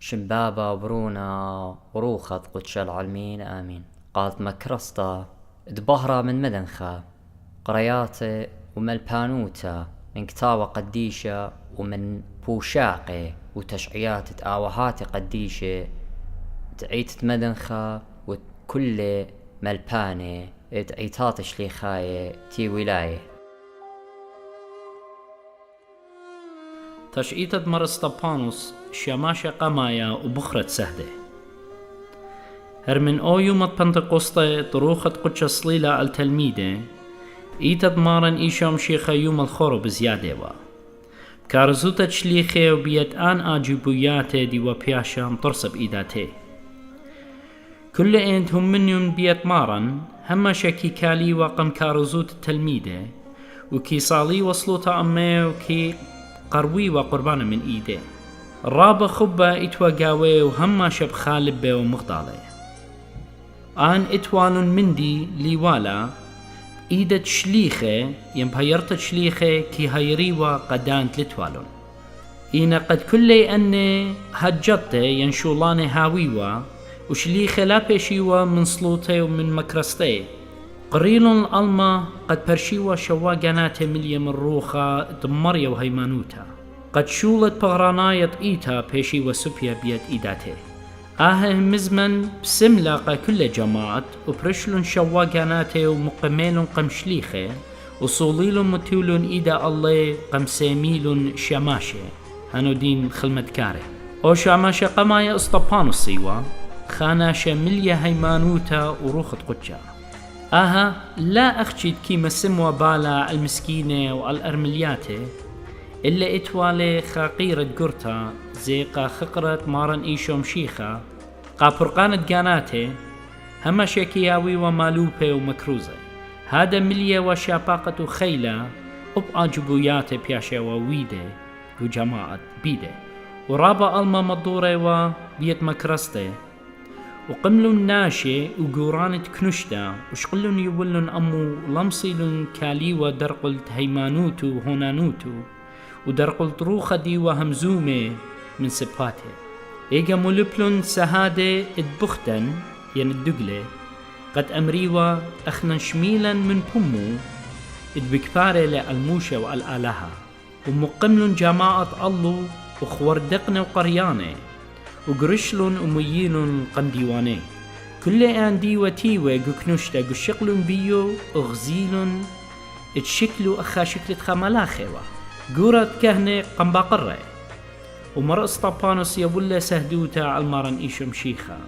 شمبابا وبرونا وروخط قدش العالمين آمين. قالت مكرستا دبهرة من مدنخا قرياتي وملبانوتا من كتاوة قديشة ومن بوشاقي وتشعيات تآوهات قديشة تعيت مدنخا وكل ملباني تعيتات شليخاية تي ولاية. تشئيتة مرستبانوس شماشة قمايا وبخرة سهدة هرمن يوم بنتقوسطة طروخة قدش صليلة التلميذة إيتد مارن إيشام شيخة يوم الخورو بزيادة كارزوتة شليخة وبيت آن آجيبوياتي دي وبياشا مطرسب إيداتي كل إنت هم من بيت مارن هما شكي كالي وقم كارزوت التلميذة وكي صالي وصلوتا أمي وكي قروي وقربانة من إيدي الرابة خبة إتوا قاوي وهما شب خالبة ومغضالة آن إتوان مندي ليوالا إيدة شليخة ينبهيرت شليخة كي هيريوا قدانت لتوالون إينا قد كل أني هجدت ينشولاني هاويوا وشليخة لا بيشيوا من صلوتي ومن مكرستي قريلون الألما قد برشيوا شواقانات مليا من روخا دمريا وهيمانوتا قد شولت بغراناية إيتا بيشي وسبيا بيد إيداتي مزمن بسم لاقى كل جماعت وبرشلون شواقاناتي ومقميلون قمشليخي وصوليلون متولون إيدا الله قمسيميلون شماشي هانو دين خلمت كاري او شماشي قمايا اسطبانو السيوا خاناشا مليا هيمانوتا وروخت قدشا لا أخشيد كيما سموا بالا المسكينة والأرملياتي إلا إتوالي خاقيرة قرطة زيقا خقرة مارن إيشوم شيخة قابرقانة قاناتي هما شاكياوي ومالوبي ومكروزة هذا مليا وشاباقة خيلة أجبوياتي بياشا وويدة وجماعة بيدة ورابا ألما مدورة وبيت مكرستي وقملون ناشي وقورانة كنشتا وشقلون يولون أمو لمصيلون كاليوا درقلت هيمانوتو وهونانوتو ودرقلت روخة ديوا همزومة من سباته إيجا مولبلون سهادة ادبختن ين الدقلة قد أمريوا أخنا شميلا من بمو ادبكفارة لألموشة والآلهة ومقملون جماعة الله وخوردقنا وقريانة وقرشلون ومييلون قمديواني كل آن ديوة تيوة قكنوشتا قشقلون بيو اغزيلون اتشكلوا أخا شكلت خمالاخيوة قورت كهنة قنباقرة ومرأس طبانوس يبولا سهدوتا عالمارن إيشم شيخا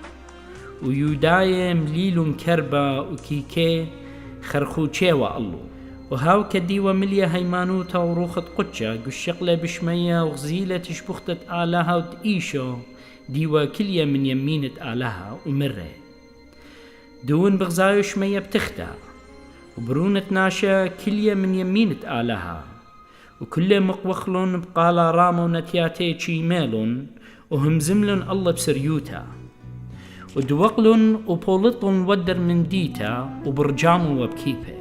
ويوداية مليلون كربا وكيكي خرخوشيوة الله وهاو كديوة مليا هيمانوتا وروخت قدشا قشقلة بشمية وغزيلة تشبختت آلها وتئيشو ديوا كليا من يمينة آلها ومرة دون بغزايو شمية بتختا وبرونة ناشا كليا من يمينة آلها وكل مقوخلون بقالا رامو نتياتي تشيميلون وهمزملون الله بسريوتا ودوقلون وبولطلون ودر من ديتا وبرجامو وبكيبه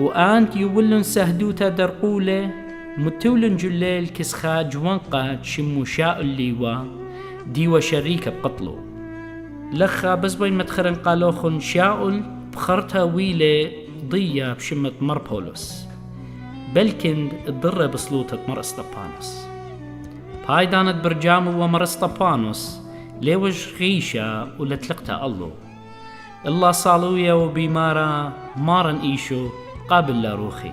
وآنت يولون سهدوتا درقولة متولن جليل كسخا جوانقا شمو شاء الليوا ديوا شريكة بقتلو لخا بس بين مدخرن قالوخن شاؤل بخرتها ويلة ضية بشمة مربولوس بلكن الضرة بسلوطة مرستبانوس هاي دانت برجامو ومرستبانوس ليوش غيشة ولتلقتها الله صالويا وبيمارا مارن إيشو قابل لاروخي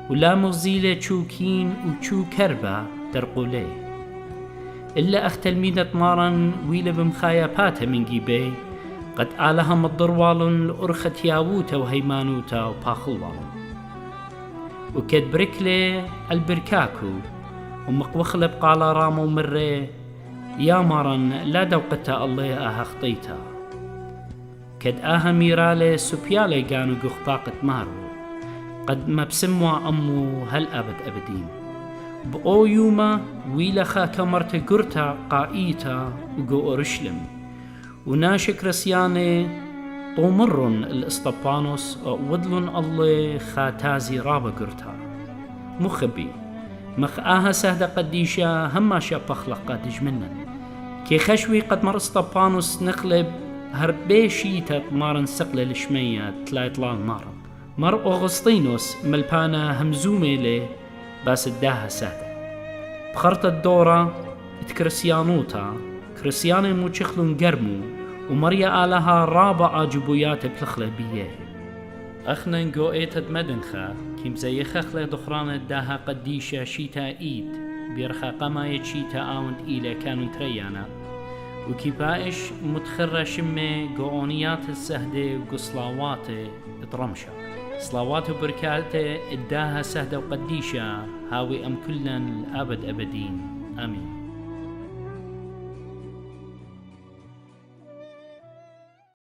ولا مغزيلة تشوكين وتشو كربا درقولي إلا أخ تلميذة مارن ويلة بمخايباتها من جيبي قد آلها مضروال لأرخة ياووتا وهيمانوتا وباخلوالون وكد بركلي البركاكو ومقوخلة بقالا رامو مري يا مارن لا دوقتا الله خطيتا كد ميرالي سوبيالي قانو قخباقة مارو قد ما بسموا أمو هل أبد أبدين بأو يوما ويلخا كمرت قرتا قائيتا وقو أورشلم وناشك رسياني طومرن الاسطبانوس ودلن الله خاتازي رابا قرتا مخبي مخ سهدة قديشة هما شا بخلقا دجمنن كي خشوي قد مرسطة بانوس نقلب هربي شيتا مارن سقل الشمية تلاي طلال مارن مر أغسطينوس ملبانا همزومي لي باس الداها سهدة بخرط الدورة اتكريسيانوتا كريسياني موشخلون قرمو ومريا آلها رابع جبويات بلخلة بيه أخنا نقو ايتد مدنخا كيم زي خخلة دخران الداها قديشة شيتا ايد بيرخا قماية شيتا آوند إلى كانون تريانا وكيبايش متخرة شمي قوانيات السهدة وقصلاوات اترمشا صلاوات وبركاته اداها سهدة وقديشة هاوي أم كلن الأبد أبدين آمين.